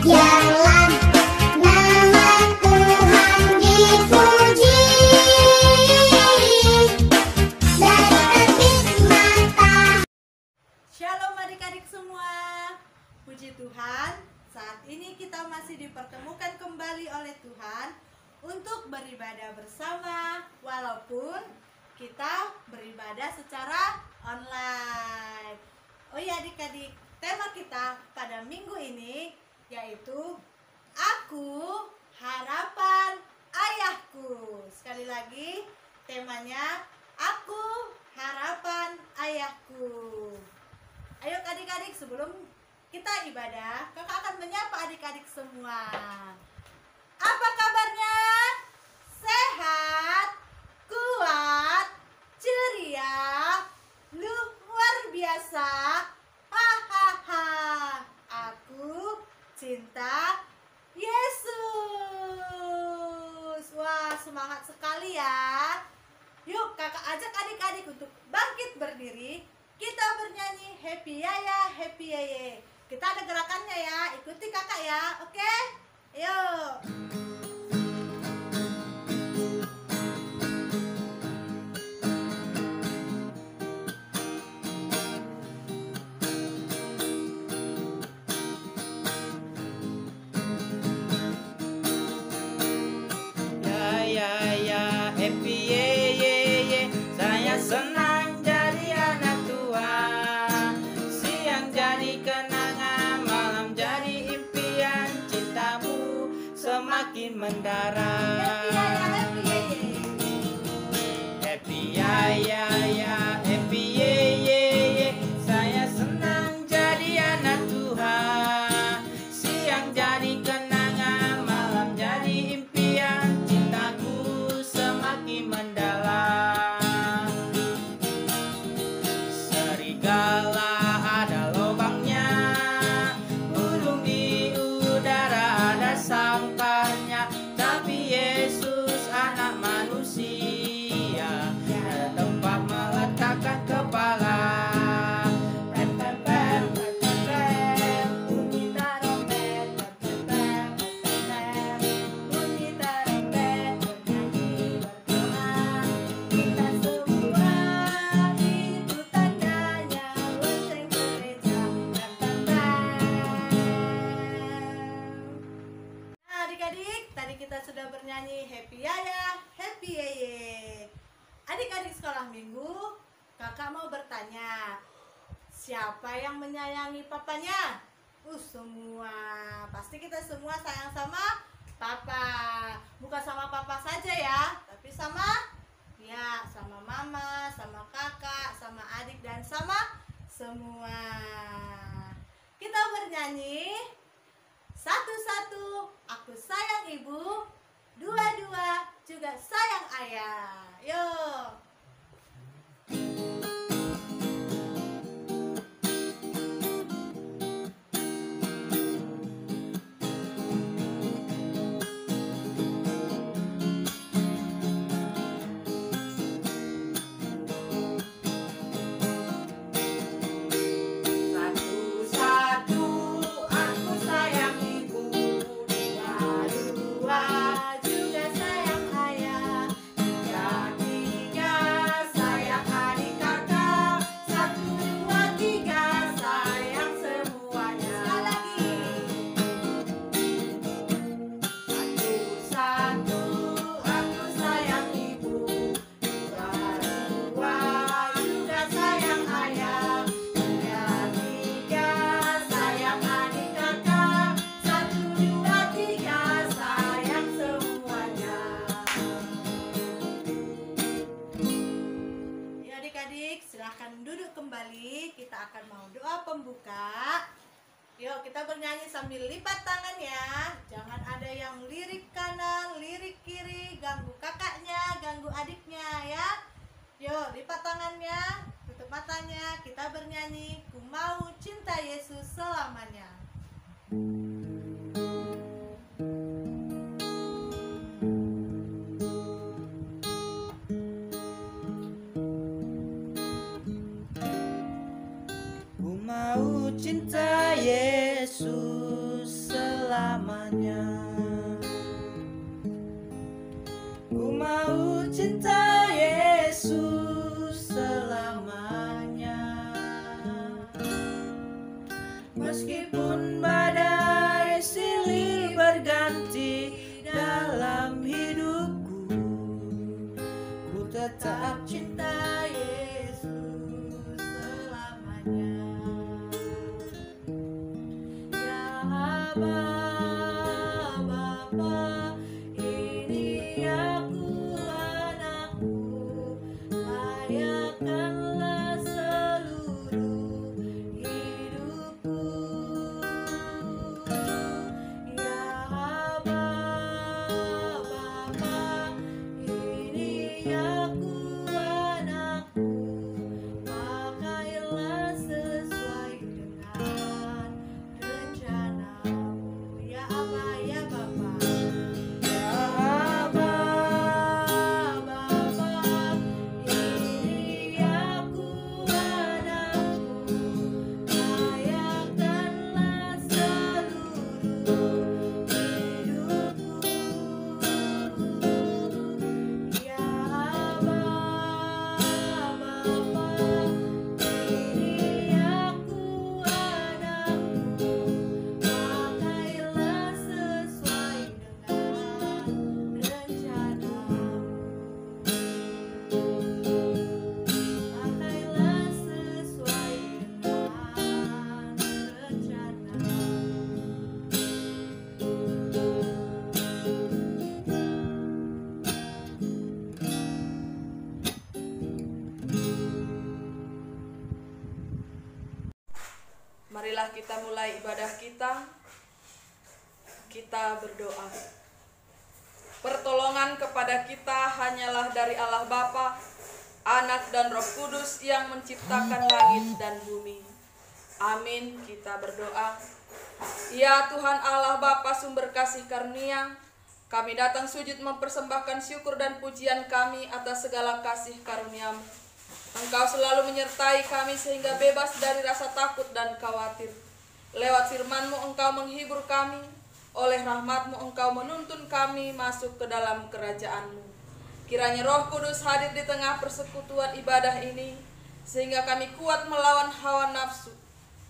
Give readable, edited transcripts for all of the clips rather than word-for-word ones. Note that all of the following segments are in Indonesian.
Biarlah nama Tuhan dipuji dari terbit mata. Shalom adik-adik semua. Puji Tuhan, saat ini kita masih dipertemukan kembali oleh Tuhan untuk beribadah bersama, walaupun kita beribadah secara online. Oh iya adik-adik, tema kita pada minggu ini yaitu Aku Harapan Ayahku. Sekali lagi temanya Aku Harapan Ayahku. Ayo adik-adik, sebelum kita ibadah, kakak akan menyapa adik-adik semua. Apa kabarnya? Sehat, kuat, ceria, luar biasa. Hahaha. Aku cinta Yesus. Wah, semangat sekali ya. Yuk kakak ajak adik-adik untuk bangkit berdiri. Kita bernyanyi Happy Yaya, Happy Yeye. Kita ada gerakannya ya, ikuti kakak ya, oke? Yuk. Happy ye, saya senang jadi anak Tuhan. Siang jadi kenangan, malam jadi impian. Cintamu semakin mendarat. Happy ya, happy ye, saya senang jadi anak Tuhan. Siang jadi kenangan, malam jadi impian. Cintaku semakin mendalam. Serigala ada lubangnya, burung di udara ada sampannya, tapi Yesus anak manusia ada tempat meletakkan kepala. Pem pem pem pem pem pem, bunyi tarompet. Pem pem pem pem pem, bunyi tarompet. Bernyanyi berdoa, kita semua itu tandanya lonceng gereja. Pem pem pem. Nah adik-adik, tadi kita sudah bernyanyi Happy Yaya, Happy Yeye. Adik-adik sekolah minggu, kakak mau bertanya, siapa yang menyayangi papanya? Semua. Pasti kita semua sayang sama papa. Bukan sama papa saja ya, tapi sama sama mama, sama kakak, sama adik, dan sama semua. Kita bernyanyi, satu-satu aku sayang ibu, dua-dua juga sayang ayah. Yuk. Satu-satu aku sayang ibu, dua-dua juga sayang ayah, tiga-tiga sayang adik kakak, satu, dua, tiga sayang semuanya. Sekali lagi. Satu-satu aku sayang ibu, dua-dua juga sayang ayah, tiga-tiga sayang adik kakak, satu, dua, tiga sayang semuanya. Ya adik-adik, silahkan duduk kembali. Kita akan mau doa pembuka. Yuk kita bernyanyi sambil lipat tangan ya. Jangan ada yang lirik kanan, lirik kiri, ganggu kakaknya, ganggu adiknya ya. Yuk lipat tangannya, tutup matanya. Kita bernyanyi, ku mau cinta Yesus selamanya. Ku mau cinta Yesus selamanya. selamanya. Ku mau cinta Yesus selamanya. Meskipun badai silih berganti dalam hidupku, ku tetap cinta Yesus selamanya. Ya Bapa, ini aku anakmu, layakkanlah seluruh hidupku. Ya Bapa, ini aku anakmu, pakailah sesuai dengan rencanamu. Ya Aba, ya Bapa. Ya Aba, Bapa, ini aku anakmu, layakkanlah seluruh hidupku. Ya Aba, Bapa, ini aku anakmu, pakailah sesuai dengan rencanamu. Pakailah sesuai dengan Marilah kita mulai ibadah kita. Kita berdoa. Pertolongan kepada kita hanyalah dari Allah Bapa, Anak dan Roh Kudus yang menciptakan langit dan bumi. Amin. Kita berdoa. Ya Tuhan Allah Bapa sumber kasih karunia, kami datang sujud mempersembahkan syukur dan pujian kami atas segala kasih karunia-Mu. Engkau selalu menyertai kami sehingga bebas dari rasa takut dan khawatir. Lewat firman-Mu Engkau menghibur kami, oleh rahmat-Mu Engkau menuntun kami masuk ke dalam kerajaan-Mu. Kiranya Roh Kudus hadir di tengah persekutuan ibadah ini, sehingga kami kuat melawan hawa nafsu,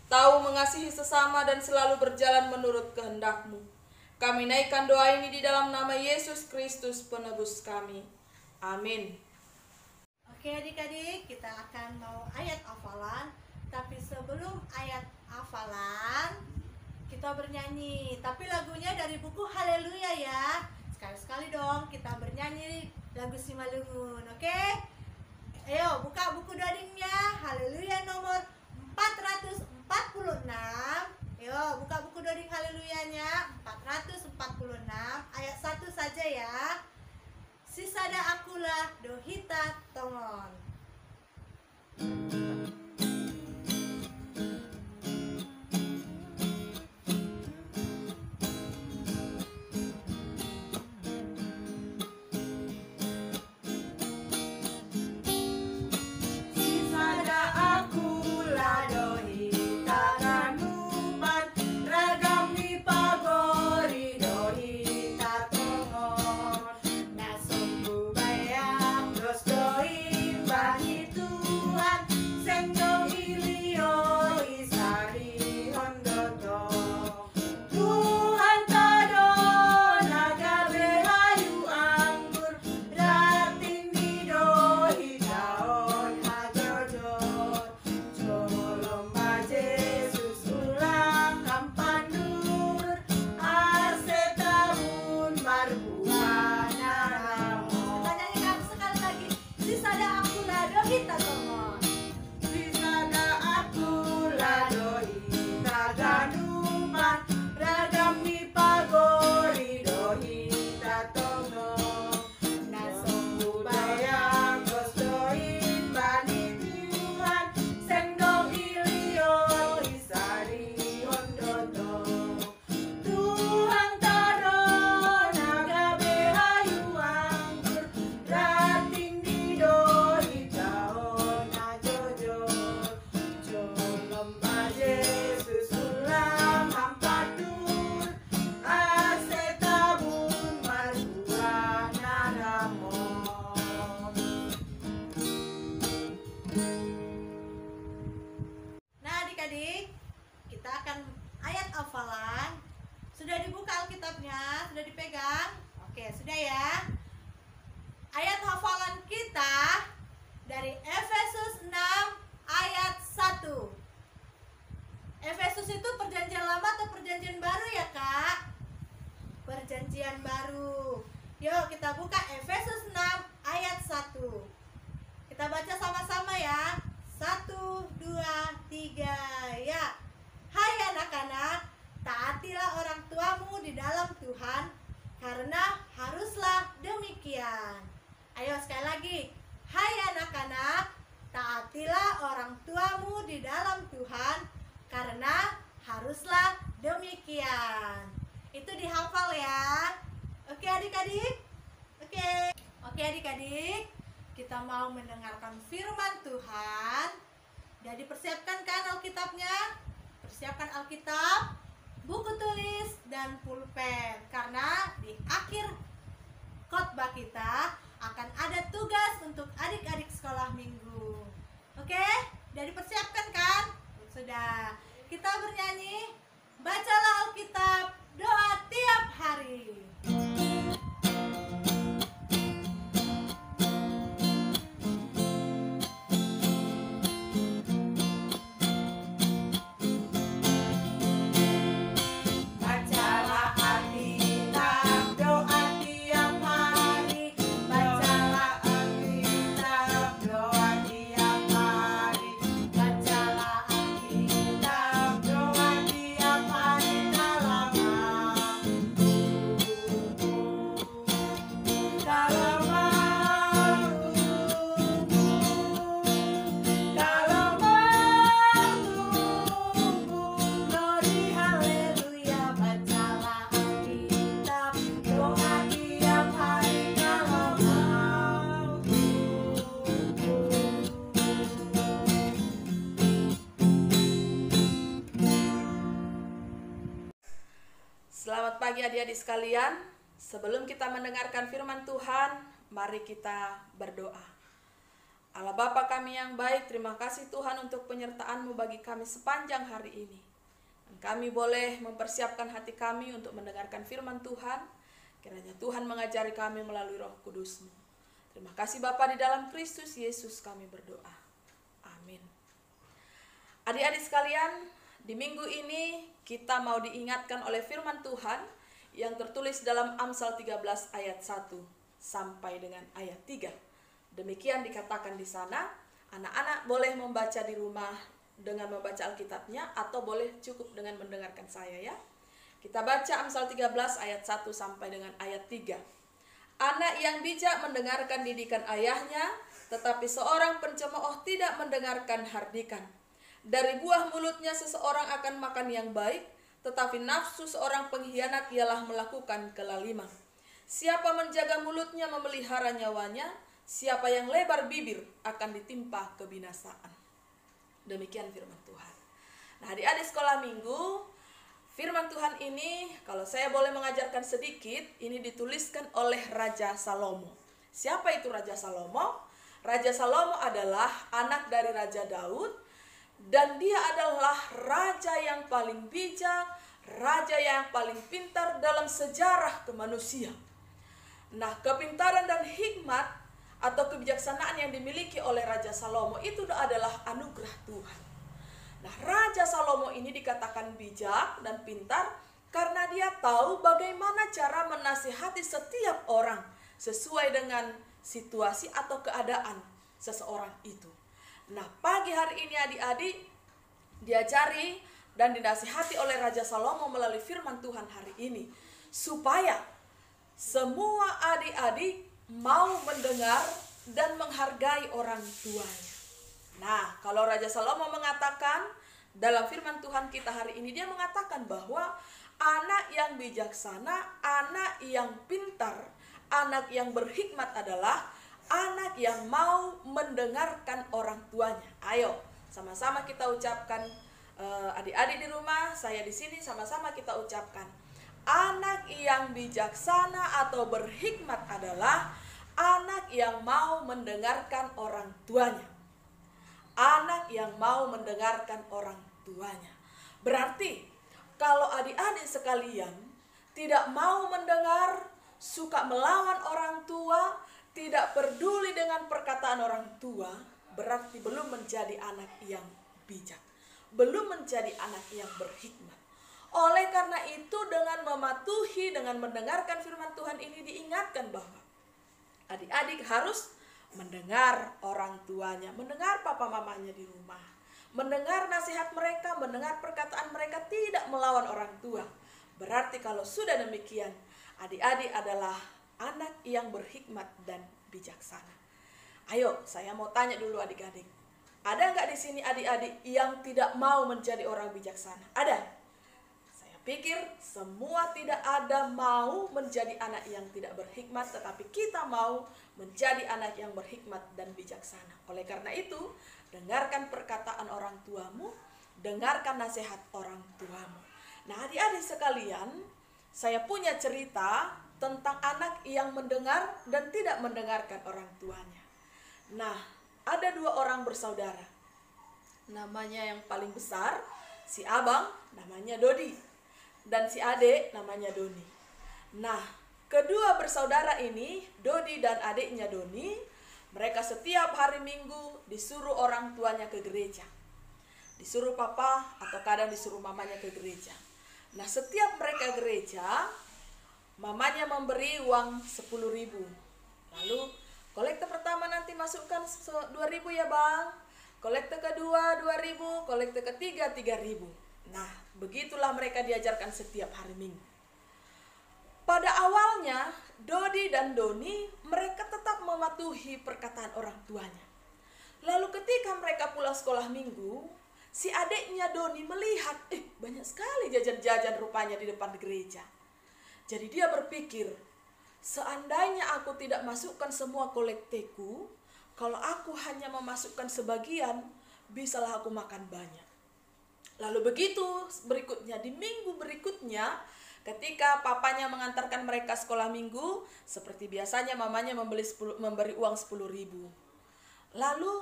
tahu mengasihi sesama dan selalu berjalan menurut kehendak-Mu. Kami naikkan doa ini di dalam nama Yesus Kristus penebus kami. Amin. Oke adik-adik, kita akan mau ayat hafalan. Tapi sebelum ayat hafalan, kita bernyanyi. Tapi lagunya dari buku Haleluya ya. Sekali-sekali dong kita bernyanyi lagu Simalungun, oke? Ayo buka buku dodingnya. Haleluya nomor 446. Ayo buka buku doding Haleluyanya 446 ayat 1 saja ya. Sisada akulah dohita tongon. Sisada akulah dohita kanuman, ragam ni pagori dohita tongon. Nasumbu bayak dos doi bagi Tuhan, seng ayatnya ya. Ayat hafalan kita dari Efesus 6 ayat 1. Efesus itu perjanjian lama atau perjanjian baru ya kak? Perjanjian baru. Yuk kita buka Efesus 6 ayat 1. Kita baca sama-sama ya. 1, 2, 3 ya. Hai anak-anak, taatilah orang tuamu di dalam Tuhan, karena haruslah demikian. Ayo sekali lagi. Hai anak-anak, taatilah orang tuamu di dalam Tuhan, karena haruslah demikian. Itu dihafal ya. Oke adik-adik? Oke adik-adik, kita mau mendengarkan firman Tuhan. Udah dipersiapkan kan Alkitabnya? Persiapkan Alkitab, buku tulis, dan pulpen. Karena di akhir khotbah kita akan ada tugas untuk adik-adik sekolah minggu. Oke? Udah dipersiapkan kan? Sudah. Kita bernyanyi, bacalah Alkitab, doa tiap hari. Bacalah Alkitab, doa tiap hari. Bacalah Alkitab, doa tiap hari. Bacalah Alkitab, doa tiap hari dalam Glory haleluya. Bacalah Alkitab, doa tiap hari dalam Selamat pagi adik-adik sekalian. Sebelum kita mendengarkan firman Tuhan, mari kita berdoa. Allah Bapa kami yang baik, terima kasih Tuhan untuk penyertaan-Mu bagi kami sepanjang hari ini. Dan kami boleh mempersiapkan hati kami untuk mendengarkan firman Tuhan. Kiranya Tuhan mengajari kami melalui Roh Kudus-Mu. Terima kasih Bapa, di dalam Kristus Yesus kami berdoa. Amin. Adik-adik sekalian, di minggu ini kita mau diingatkan oleh firman Tuhan yang tertulis dalam Amsal 13 ayat 1 sampai dengan ayat 3. Demikian dikatakan di sana. Anak-anak boleh membaca di rumah dengan membaca Alkitabnya atau boleh cukup dengan mendengarkan saya ya. Kita baca Amsal 13 ayat 1 sampai dengan ayat 3. Anak yang bijak mendengarkan didikan ayahnya, tetapi seorang pencemooh tidak mendengarkan hardikan. Dari buah mulutnya seseorang akan makan yang baik, tetapi nafsu seorang pengkhianat ialah melakukan kelaliman. Siapa menjaga mulutnya memelihara nyawanya, siapa yang lebar bibir akan ditimpa kebinasaan. Demikian firman Tuhan. Nah, adik-adik sekolah minggu, firman Tuhan ini, kalau saya boleh mengajarkan sedikit, ini dituliskan oleh Raja Salomo. Siapa itu Raja Salomo? Raja Salomo adalah anak dari Raja Daud, dan dia adalah raja yang paling bijak, raja yang paling pintar dalam sejarah kemanusiaan. Nah, kepintaran dan hikmat atau kebijaksanaan yang dimiliki oleh Raja Salomo itu adalah anugerah Tuhan. Nah, Raja Salomo ini dikatakan bijak dan pintar karena dia tahu bagaimana cara menasihati setiap orang sesuai dengan situasi atau keadaan seseorang itu. Nah, pagi hari ini adik-adik diajari dan dinasihati oleh Raja Salomo melalui firman Tuhan hari ini, supaya semua adik-adik mau mendengar dan menghargai orang tuanya. Nah, kalau Raja Salomo mengatakan dalam firman Tuhan kita hari ini, dia mengatakan bahwa anak yang bijaksana, anak yang pintar, anak yang berhikmat adalah anak yang mau mendengarkan orang tuanya. Ayo, sama-sama kita ucapkan, adik-adik di rumah, saya di sini, sama-sama kita ucapkan. Anak yang bijaksana atau berhikmat adalah anak yang mau mendengarkan orang tuanya. Anak yang mau mendengarkan orang tuanya. Berarti, kalau adik-adik sekalian tidak mau mendengar, suka melawan orang tua, tidak peduli dengan perkataan orang tua, berarti belum menjadi anak yang bijak, belum menjadi anak yang berhikmat. Oleh karena itu, dengan mematuhi, dengan mendengarkan firman Tuhan ini diingatkan bahwa adik-adik harus mendengar orang tuanya, mendengar papa mamanya di rumah, mendengar nasihat mereka, mendengar perkataan mereka, tidak melawan orang tua. Berarti kalau sudah demikian, adik-adik adalah anak yang berhikmat dan bijaksana. Ayo, saya mau tanya dulu adik-adik. Ada nggak di sini adik-adik yang tidak mau menjadi orang bijaksana? Ada? Saya pikir semua tidak ada mau menjadi anak yang tidak berhikmat, tetapi kita mau menjadi anak yang berhikmat dan bijaksana. Oleh karena itu, dengarkan perkataan orang tuamu, dengarkan nasihat orang tuamu. Nah, adik-adik sekalian, saya punya cerita tentang anak yang mendengar dan tidak mendengarkan orang tuanya. Nah, ada 2 orang bersaudara. Namanya yang paling besar, si abang namanya Dodi, dan si adik namanya Doni. Nah, kedua bersaudara ini, Dodi dan adiknya Doni, mereka setiap hari Minggu disuruh orang tuanya ke gereja. Disuruh papa atau kadang disuruh mamanya ke gereja. Nah, setiap mereka gereja, mamanya memberi uang 10.000. Lalu, kolektor pertama nanti masukkan 2.000 ya bang. Kolektor kedua 2.000, kolektor ketiga 3.000. Nah, begitulah mereka diajarkan setiap hari Minggu. Pada awalnya, Dodi dan Doni, mereka tetap mematuhi perkataan orang tuanya. Lalu ketika mereka pulang sekolah Minggu, si adiknya Doni melihat, banyak sekali jajan-jajan rupanya di depan gereja. Jadi dia berpikir, seandainya aku tidak masukkan semua kolekteku, kalau aku hanya memasukkan sebagian, bisalah aku makan banyak. Lalu begitu berikutnya, di minggu berikutnya, ketika papanya mengantarkan mereka sekolah Minggu, seperti biasanya mamanya memberi uang 10.000. Lalu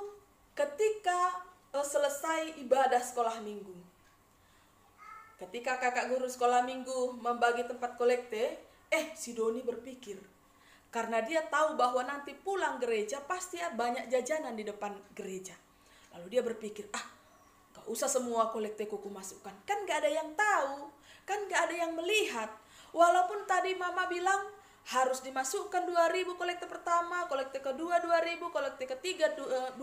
ketika selesai ibadah sekolah Minggu, ketika kakak guru sekolah Minggu membagi tempat kolekte, si Doni berpikir, karena dia tahu bahwa nanti pulang gereja pasti banyak jajanan di depan gereja. Lalu dia berpikir, gak usah semua kolekteku masukkan, kan gak ada yang tahu, kan gak ada yang melihat. Walaupun tadi mama bilang harus dimasukkan 2.000 kolekte pertama, kolekte kedua 2.000, kolekte ketiga 2.000.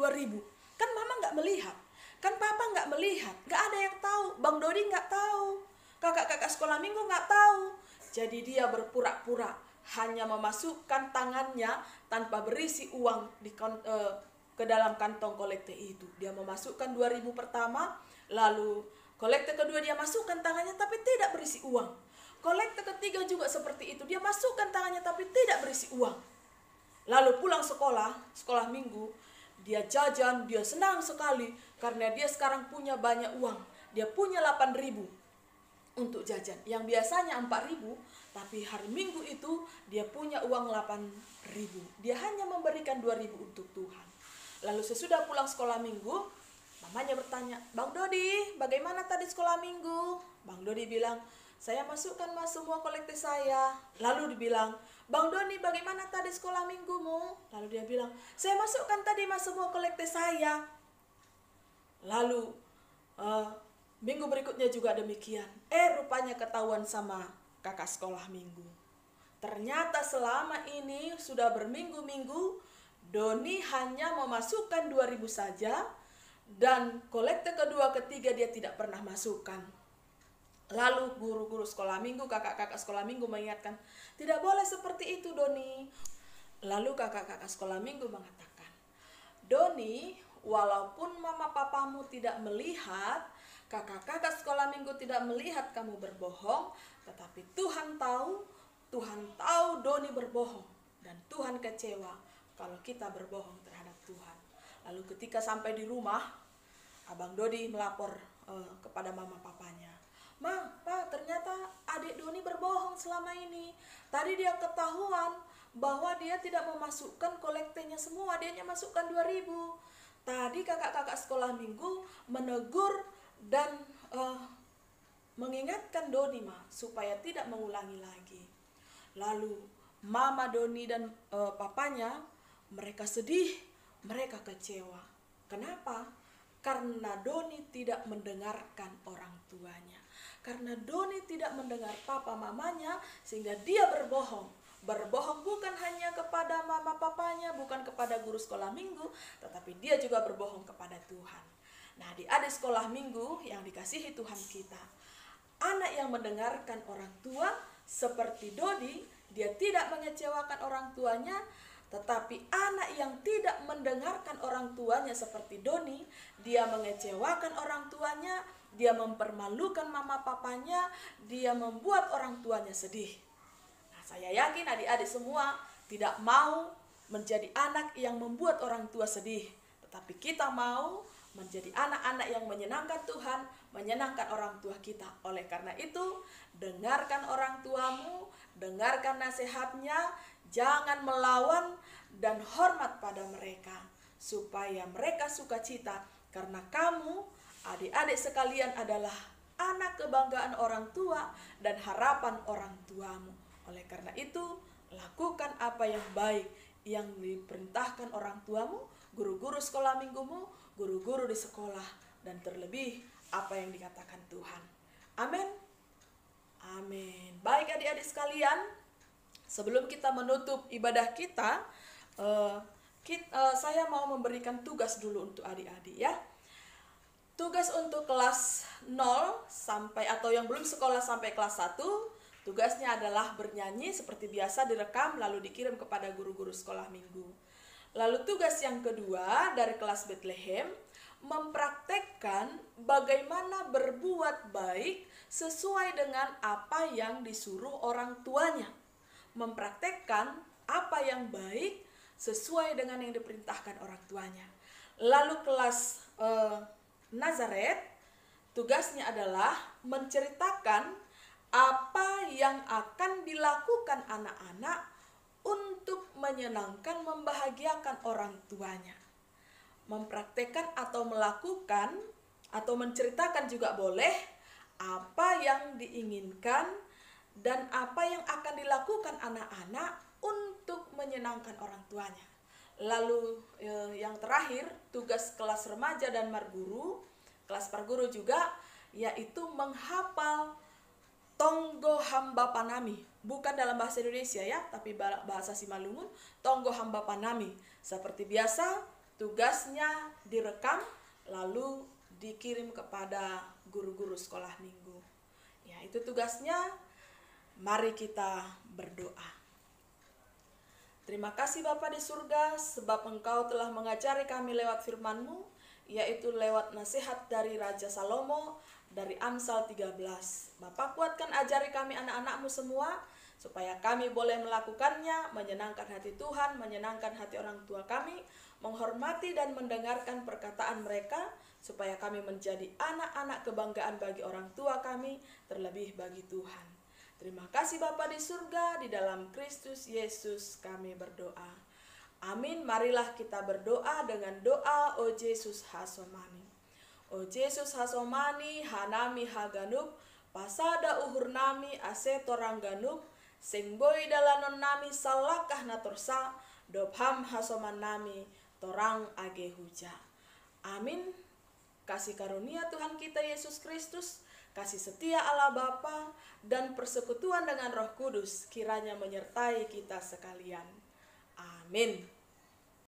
Kan mama gak melihat, kan papa gak melihat, gak ada yang tahu, Bang Dodi gak tahu, kakak-kakak sekolah Minggu gak tahu. Jadi dia berpura-pura hanya memasukkan tangannya tanpa berisi uang ke dalam kantong kolekte itu. Dia memasukkan 2.000 pertama, lalu kolekte kedua dia masukkan tangannya tapi tidak berisi uang. Kolekte ketiga juga seperti itu, dia masukkan tangannya tapi tidak berisi uang. Lalu pulang sekolah Minggu, dia jajan, dia senang sekali karena dia sekarang punya banyak uang. Dia punya 8.000 untuk jajan. Yang biasanya 4.000, tapi hari Minggu itu dia punya uang 8.000. Dia hanya memberikan 2.000 untuk Tuhan. Lalu sesudah pulang sekolah Minggu, mamanya bertanya, Bang Dodi, bagaimana tadi sekolah Minggu? Bang Dodi bilang, saya masukkan mas semua kolekte saya. Lalu dibilang, Bang Doni, bagaimana tadi sekolah minggumu? Lalu dia bilang, saya masukkan tadi mas semua kolekte saya. Lalu minggu berikutnya juga demikian. Rupanya ketahuan sama kakak sekolah Minggu. Ternyata selama ini sudah berminggu-minggu, Doni hanya memasukkan 2.000 saja, dan kolekte kedua ketiga dia tidak pernah masukkan. Lalu guru-guru sekolah Minggu, kakak-kakak sekolah Minggu mengingatkan, tidak boleh seperti itu Doni. Lalu kakak-kakak sekolah Minggu mengatakan, Doni, walaupun mama papamu tidak melihat, kakak-kakak sekolah Minggu tidak melihat kamu berbohong, tetapi Tuhan tahu Doni berbohong. Dan Tuhan kecewa kalau kita berbohong terhadap Tuhan. Lalu ketika sampai di rumah, Abang Dodi melapor kepada mama papanya. Ma, Pak, ternyata adik Doni berbohong selama ini. Tadi dia ketahuan bahwa dia tidak memasukkan kolektenya semua, dia hanya masukkan 2.000. Tadi kakak-kakak sekolah Minggu menegur dan mengingatkan Doni, Ma, supaya tidak mengulangi lagi. Lalu Mama Doni dan papanya, mereka sedih, mereka kecewa. Kenapa? Karena Doni tidak mendengarkan orang tuanya. Karena Doni tidak mendengar papa mamanya, sehingga dia berbohong. Berbohong bukan hanya kepada mama papanya, bukan kepada guru sekolah minggu, tetapi dia juga berbohong kepada Tuhan. Nah, di adik sekolah minggu yang dikasihi Tuhan kita, anak yang mendengarkan orang tua seperti Dodi, dia tidak mengecewakan orang tuanya. Tetapi anak yang tidak mendengarkan orang tuanya seperti Doni, dia mengecewakan orang tuanya, dia mempermalukan mama papanya, dia membuat orang tuanya sedih. Nah, saya yakin adik-adik semua tidak mau menjadi anak yang membuat orang tua sedih. Tetapi kita mau menjadi anak-anak yang menyenangkan Tuhan, menyenangkan orang tua kita. Oleh karena itu, dengarkan orang tuamu, dengarkan nasihatnya, jangan melawan dan hormat pada mereka, supaya mereka sukacita, karena kamu, adik-adik sekalian, adalah anak kebanggaan orang tua dan harapan orang tuamu. Oleh karena itu, lakukan apa yang baik yang diperintahkan orang tuamu, guru-guru sekolah minggumu, guru-guru di sekolah, dan terlebih apa yang dikatakan Tuhan. Amin. Amin. Baik adik-adik sekalian, sebelum kita menutup ibadah kita, saya mau memberikan tugas dulu untuk adik-adik ya. Tugas untuk kelas 0 sampai atau yang belum sekolah sampai kelas 1, tugasnya adalah bernyanyi seperti biasa, direkam lalu dikirim kepada guru-guru sekolah minggu. Lalu tugas yang kedua dari kelas Bethlehem, mempraktekkan bagaimana berbuat baik sesuai dengan apa yang disuruh orang tuanya. Mempraktekkan apa yang baik sesuai dengan yang diperintahkan orang tuanya. Lalu kelas Nazaret, tugasnya adalah menceritakan apa yang akan dilakukan anak-anak untuk menyenangkan, membahagiakan orang tuanya. Mempraktekkan atau melakukan atau menceritakan juga boleh apa yang diinginkan dan apa yang akan dilakukan anak-anak untuk menyenangkan orang tuanya. Lalu yang terakhir, tugas kelas remaja dan marguru, kelas parguru juga, yaitu menghafal Tonggo Hamba Panami. Bukan dalam bahasa Indonesia ya, tapi bahasa Simalungun, Tonggo Hamba Panami. Seperti biasa, tugasnya direkam lalu dikirim kepada guru-guru sekolah minggu. Ya, itu tugasnya. Mari kita berdoa. Terima kasih Bapa di surga, sebab Engkau telah mengajari kami lewat firman-Mu, yaitu lewat nasihat dari Raja Salomo, dari Amsal 13. Bapa, kuatkan ajari kami anak-anak-Mu semua, supaya kami boleh melakukannya, menyenangkan hati Tuhan, menyenangkan hati orang tua kami, menghormati dan mendengarkan perkataan mereka, supaya kami menjadi anak-anak kebanggaan bagi orang tua kami, terlebih bagi Tuhan. Terima kasih Bapa di surga, di dalam Kristus Yesus kami berdoa. Amin. Marilah kita berdoa dengan doa O Yesus Hasomani. O Yesus Hasomani, hanami haganuk, pasada uhur nami asetorang ganuk, sing boy dalanon nami salakah natorsa, dobham hasoman nami torang age huja. Amin. Kasih karunia Tuhan kita Yesus Kristus, kasih setia Allah Bapa, dan persekutuan dengan Roh Kudus kiranya menyertai kita sekalian. Amin.